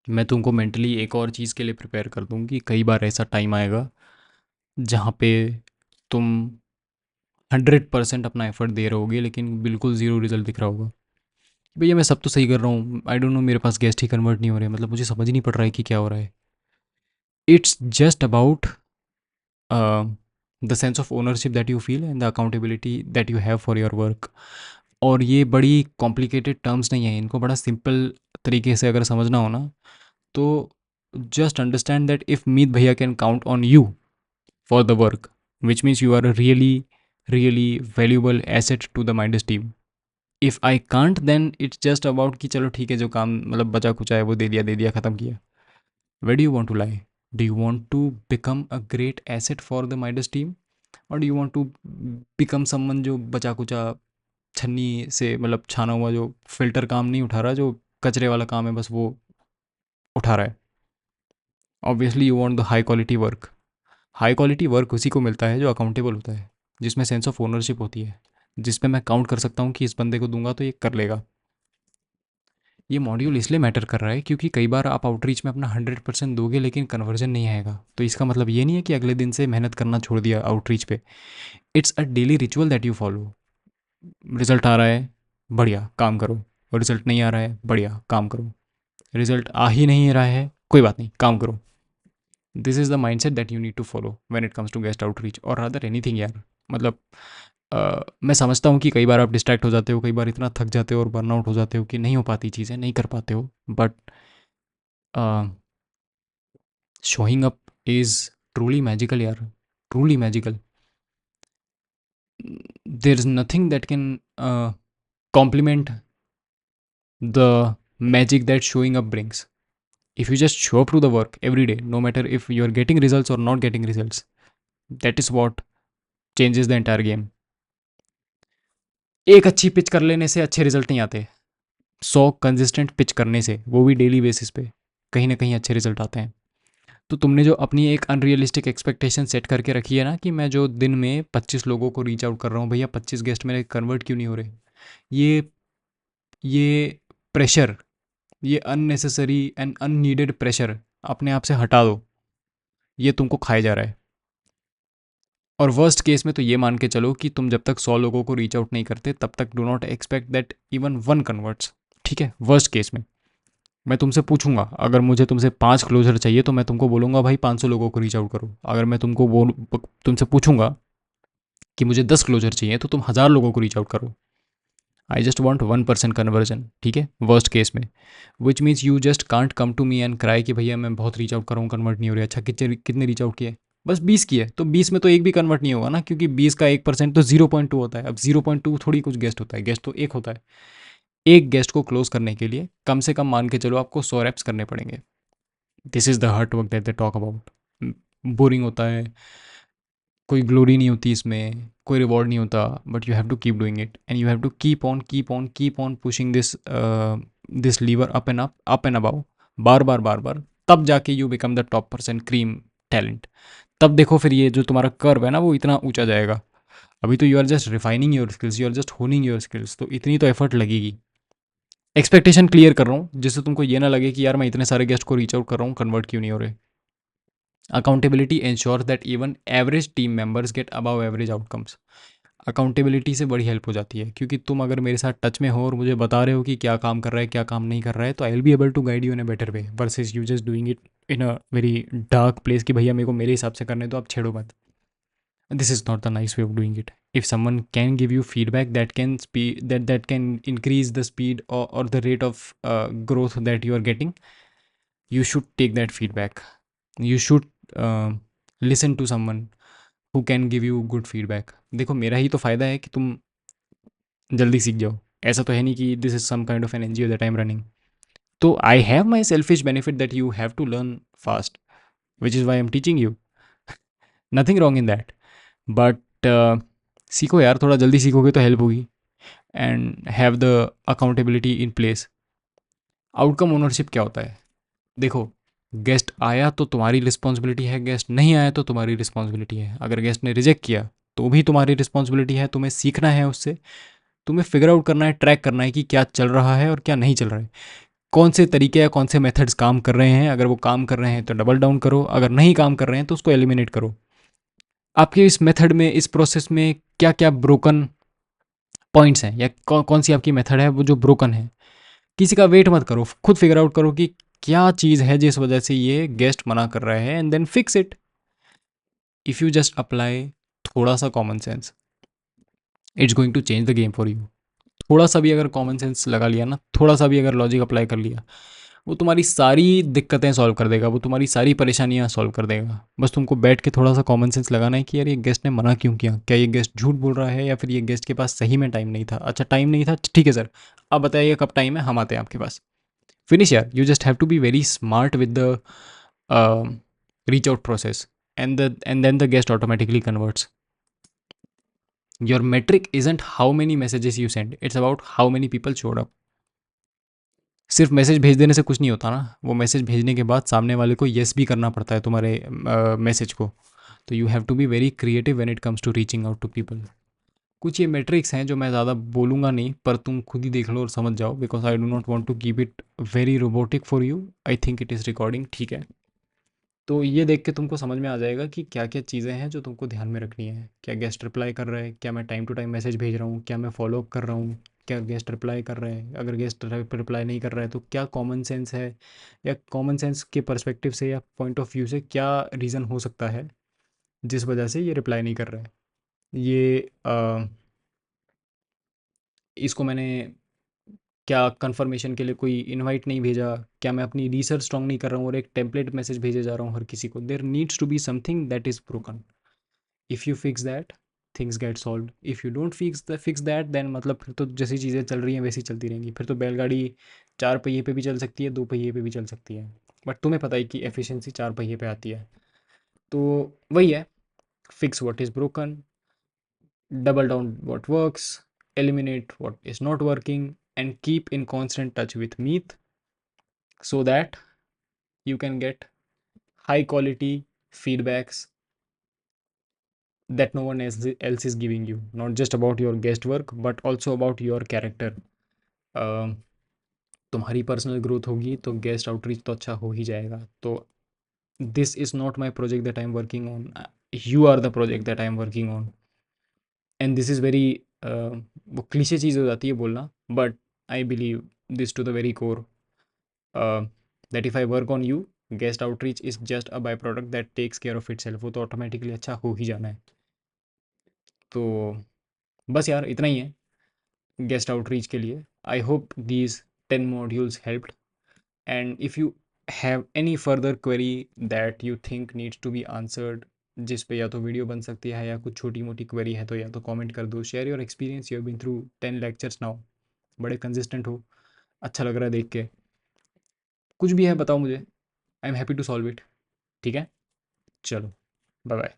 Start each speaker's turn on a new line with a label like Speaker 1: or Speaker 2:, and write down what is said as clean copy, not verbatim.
Speaker 1: मैं तुमको मेंटली एक और चीज़ के लिए प्रिपेयर कर दूँ कि कई बार ऐसा टाइम आएगा जहाँ पे तुम 100% अपना एफर्ट दे रहे होगे लेकिन बिल्कुल ज़ीरो रिजल्ट दिख रहा होगा। भैया मैं सब तो सही कर रहा हूँ, आई डोंट नो, मेरे पास गेस्ट ही कन्वर्ट नहीं हो रहे, मतलब मुझे समझ ही नहीं पड़ रहा है कि क्या हो रहा है। It's just about the sense of ownership that you feel and the accountability that you have for your work. और ये बड़ी कॉम्प्लिकेटेड टर्म्स नहीं है, इनको बड़ा सिंपल तरीके से अगर समझना हो ना, तो just understand that if Meet Bhaiya can count on you for the work, which means you are a really, really valuable asset to the Midas team. If I can't, then it's just about कि चलो ठीक है, जो काम मतलब बचा कुचा है वो दे दिया ख़त्म किया. Where do you want to lie? Do you want to become a great asset for the Midas team, or do you want to become someone जो बचा कुचा छन्नी से मतलब छाना हुआ, जो फिल्टर काम नहीं उठा रहा, जो कचरे वाला काम है बस वो उठा रहा है? Obviously you want the high quality work. High quality work उसी को मिलता है जो अकाउंटेबल होता है, जिसमें सेंस ऑफ ओनरशिप होती है, जिस पे मैं काउंट कर सकता हूँ कि इस बंदे को दूंगा तो ये कर लेगा. ये मॉड्यूल इसलिए मैटर कर रहा है क्योंकि कई बार आप आउटरीच में अपना 100% दोगे लेकिन कन्वर्जन नहीं आएगा, तो इसका मतलब ये नहीं है कि अगले दिन से मेहनत करना छोड़ दिया आउटरीच पे. It's a daily ritual that you follow. Result आ रहा है, बढ़िया काम करो. रिजल्ट नहीं आ रहा है, बढ़िया काम करो. रिजल्ट आ ही नहीं रहा है, कोई बात नहीं, काम करो. This is the mind set that you need to follow when it comes to guest outreach और अदर एनीथिंग यार. मतलब मैं समझता हूँ कि कई बार आप डिस्ट्रैक्ट हो जाते हो, कई बार इतना थक जाते हो और बर्नआउट हो जाते हो कि नहीं हो पाती चीज़ें, नहीं कर पाते हो, but showing up is truly magical यार, truly magical. There is nothing that can complement the magic that showing up brings. If you just show up to the work every day, no matter if you're getting results or not getting results, that is what changes the entire game. एक अच्छी pitch कर लेने से अच्छे result नहीं आते, 100 consistent pitch करने से, वो भी डेली बेसिस पे, कहीं ना कहीं अच्छे रिजल्ट आते हैं. तो तुमने जो अपनी एक अनरियलिस्टिक एक्सपेक्टेशन सेट करके रखी है ना कि मैं जो दिन में 25 लोगों को रीच आउट कर रहा हूँ, भैया 25 गेस्ट मेरे कन्वर्ट क्यों नहीं हो रहे, ये ये प्रेशर, ये अननेसेसरी एंड अननीडेड प्रेशर अपने आप से हटा दो. ये तुमको खाए जा रहा है. और वर्स्ट केस में तो ये मान के चलो कि तुम जब तक 100 लोगों को रीच आउट नहीं करते तब तक do not expect that even one converts. ठीक है, वर्स्ट केस में मैं तुमसे पूछूंगा, अगर मुझे तुमसे 5 क्लोजर चाहिए तो मैं तुमको बोलूंगा भाई 500 लोगों को रीच आउट करो. अगर मैं तुमको वो तुमसे पूछूंगा कि मुझे 10 क्लोजर चाहिए तो तुम 1000 लोगों को रीच आउट करो. I just want 1% conversion. ठीक है, वर्स्ट केस में, which means you just can't come to me and cry कि भैया मैं बहुत रीच आउट कर रहा हूँ, कन्वर्ट नहीं हो रही. अच्छा कितने कितने रीच आउट किए? बस 20 किए, तो 20 में तो एक भी कन्वर्ट नहीं होगा ना, क्योंकि 20 का 1% तो 0.2 होता है. अब 0.2 थोड़ी कुछ गेस्ट होता है, गेस्ट तो एक होता है. एक गेस्ट को क्लोज करने के लिए कम से कम मान के चलो आपको 100 रेप्स करने पड़ेंगे. This is the hard work that they talk about. Boring होता है, कोई ग्लोरी नहीं होती इसमें, कोई रिवॉर्ड नहीं होता, but you have to keep doing it and you have to keep on pushing this lever up and about, बार बार बार बार. तब जाके you become the top percent cream talent. तब देखो फिर ये जो तुम्हारा कर्व है ना वो इतना ऊंचा जाएगा. अभी तो you are just refining your skills, you are just honing your skills, तो इतनी तो एफर्ट लगेगी. एक्सपेक्टेशन क्लियर कर रहा हूँ जिससे तुमको ये ना लगे कि यार मैं इतने सारे गेस्ट को रीच आउट कर रहा हूँ, कन्वर्ट क्यों नहीं हो रहे. Accountability ensures that even average team members get above average outcomes. Accountability से बड़ी हेल्प हो जाती है क्योंकि तुम अगर मेरे साथ टच में हो और मुझे बता रहे हो कि क्या काम कर रहा है क्या काम नहीं कर रहा है, तो I will be able to guide you in a better way versus you just doing it in a very dark place कि भैया मेरे को मेरे हिसाब से करने दो, आप छेड़ो मत. This is not the nice way of doing it. If someone can give you feedback that can speed that can increase the speed और the rate of growth that you are getting, you should take that feedback. You should listen to someone who can give you good feedback. देखो मेरा ही तो फ़ायदा है कि तुम जल्दी सीख जाओ. ऐसा तो है नहीं कि this is some kind of an N G O that I am running. तो I have my selfish benefit that you have to learn fast, which is why am teaching you. Nothing wrong in that, but सीखो यार, थोड़ा जल्दी सीखोगे तो help होगी. And have the accountability in place. Outcome ownership क्या होता है? देखो, गेस्ट आया तो तुम्हारी रिस्पॉन्सिबिलिटी है, गेस्ट नहीं आया तो तुम्हारी रिस्पॉन्सिबिलिटी है. अगर गेस्ट ने रिजेक्ट किया तो भी तुम्हारी रिस्पॉन्सिबिलिटी है, तुम्हें सीखना है उससे, तुम्हें फिगर आउट करना है, ट्रैक करना है कि क्या चल रहा है और क्या नहीं चल रहा है. कौन से तरीके या कौन से मेथड्स काम कर रहे हैं। अगर वो काम कर रहे हैं तो डबल डाउन करो, अगर नहीं काम कर रहे हैं तो उसको एलिमिनेट करो। आपके इस मेथड में, इस प्रोसेस में क्या क्या ब्रोकन पॉइंट्स हैं, या कौन सी आपकी मेथड है वो जो ब्रोकन है। किसी का वेट मत करो, खुद फिगर आउट करो कि क्या चीज़ है जिस वजह से ये गेस्ट मना कर रहा है, and then fix it. If you just apply थोड़ा सा common sense, it's going to change the game for you. थोड़ा सा भी अगर कॉमन सेंस लगा लिया ना, थोड़ा सा भी अगर लॉजिक अप्लाई कर लिया, वो तुम्हारी सारी दिक्कतें सॉल्व कर देगा, वो तुम्हारी सारी परेशानियाँ सॉल्व कर देगा। बस तुमको बैठ के थोड़ा सा कॉमन सेंस लगाना है कि यार ये गेस्ट ने मना क्यों किया, क्या ये गेस्ट झूठ बोल रहा है या फिर ये गेस्ट के पास सही में टाइम नहीं था। अच्छा टाइम नहीं था, ठीक है सर, अब बताइए कब टाइम है, हम आते हैं आपके पास। फिनिश यार, you just have to be very smart with the reach out process, and then the guest automatically converts. Your metric isn't how many messages you send, it's about how many people showed up. सिर्फ message भेज देने से कुछ नहीं होता ना, वो message भेजने के बाद सामने वाले को येस भी करना पड़ता है तुम्हारे मैसेज को। तो you have to be very creative when it comes to reaching out to people. कुछ ये मेट्रिक्स हैं जो मैं ज़्यादा बोलूँगा नहीं, पर तुम खुद ही देख लो और समझ जाओ, because I do not want to keep it very robotic for you. I think it is recording, ठीक है। तो ये देख के तुमको समझ में आ जाएगा कि क्या क्या चीज़ें हैं जो तुमको ध्यान में रखनी है। क्या गेस्ट रिप्लाई कर रहा है, क्या मैं टाइम टू टाइम मैसेज भेज रहा हूँ, क्या मैं फॉलो अप कर रहा हूँ, क्या गेस्ट रिप्लाई कर रहा है, अगर गेस्ट रिप्लाई नहीं कर रहा है तो क्या कॉमन सेंस है, या कॉमन सेंस के पर्सपेक्टिव से या पॉइंट ऑफ व्यू से क्या रीज़न हो सकता है जिस वजह से ये रिप्लाई नहीं कर रहा है। ये इसको मैंने क्या कंफर्मेशन के लिए कोई इनवाइट नहीं भेजा, क्या मैं अपनी रिसर्च स्ट्रॉन्ग नहीं कर रहा हूँ और एक टेम्पलेट मैसेज भेजे जा रहा हूँ हर किसी को। There needs to be something that is broken. If you fix that, things get solve. If you don't fix that, then मतलब फिर तो जैसी चीज़ें चल रही हैं वैसी चलती रहेंगी। फिर तो बैलगाड़ी चार पहिए पे भी चल सकती है, दो पहिए पे भी चल सकती है, बट तुम्हें पता है कि एफिशिएंसी चार पहिए पे आती है। तो वही है, fix what is broken, double down what works, eliminate what is not working, and keep in constant touch with Meet so that you can get high quality feedbacks that no one else is giving you, not just about your guest work but also about your character. um, तुम्हारी personal growth होगी तो guest outreach तो अच्छा हो ही जाएगा। तो this is not my project that I am working on, you are the project that I am working on. And this is very, वो क्लीशे चीज़ हो जाती है बोलना, but I believe this to the very core, that if I work on you, guest outreach is just a by product that takes care of itself. वो तो automatically अच्छा हो ही जाना है। तो बस यार इतना ही है गेस्ट आउटरीच के लिए। I hope these 10 modules helped, and if you have any further query that you think needs to be answered, जिस पे या तो वीडियो बन सकती है या कुछ छोटी मोटी क्वेरी है, तो या तो कमेंट कर दो। Share your experience, you have been through 10 lectures now, बड़े कंसिस्टेंट हो, अच्छा लग रहा है देख के। कुछ भी है बताओ मुझे, I am happy to solve it. ठीक है, चलो, बाय बाय।